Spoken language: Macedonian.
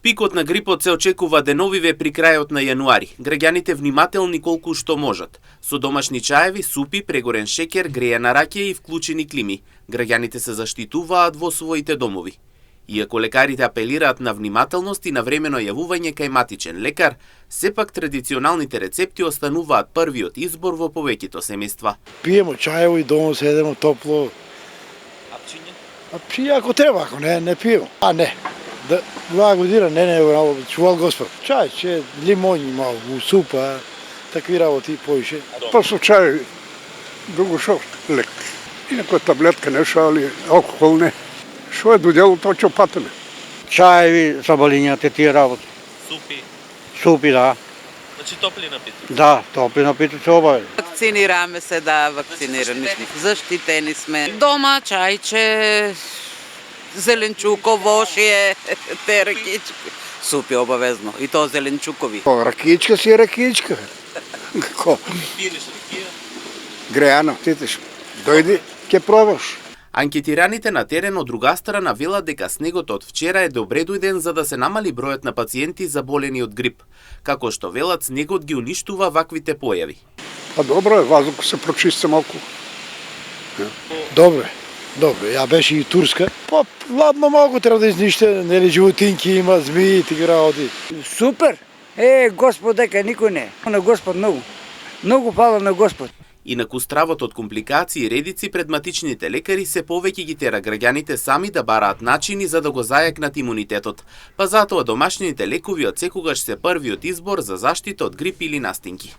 Пикот на грипот се очекува деновиве при крајот на јануари. Граѓаните внимателни колку што можат. Со домашни чаеви, супи, прегорен шеќер, грејана раќа и вклучени клими. Граѓаните се заштитуваат во своите домови. Иако лекарите апелираат на внимателност и на времено јавување кај матичен лекар, сепак традиционалните рецепти остануваат првиот избор во повеќето семејства. Пиемо чаево и дома седемо топло. А пчиње? А пчиње ако треба, ако не пиемо. А не. Да, 2 година не, чувал Господ. Чај, лимони малку, супа, такви работи поише. Па со чај, друго шо лек. Инако таблетка нешто, али алкохол не. Шо е додело, тоа ќе патиме. Чаеви за балињата тие работи. Супи? Супи, да. Значи топли напитки? Да, топли напитки се обави. Вакцинираме се, да, вакцинирани сме. Заштитени сме. Дома чајче, зеленчуко, вошие, те ракички. Супи обавезно, и то зеленчукови. Ракичка си е ракичка. Како? Пиеш ракија? Грејана, титиш. Дојди, ќе пробаш. Анкетираните на терен од друга страна велат дека снегот од вчера е добре дојден за да се намали бројот на пациенти заболени од грип. Како што велат, снегот ги уништува ваквите појави. Па добро е, ваздухот се прочисти малку. Добре. Ја беше и Турска. Па ладно малку треба да изниште, нели животинки има, змии, тие работи. Супер! Господ дека никој не. На Господ многу. Многу фала на Господ. Инаку стравот од компликации и редици пред матичните лекари се повеќе ги тера граѓаните сами да бараат начини за да го зајакнат имунитетот. Па затоа домашните лекови од секогаш се првиот избор за заштита од грип или настинки.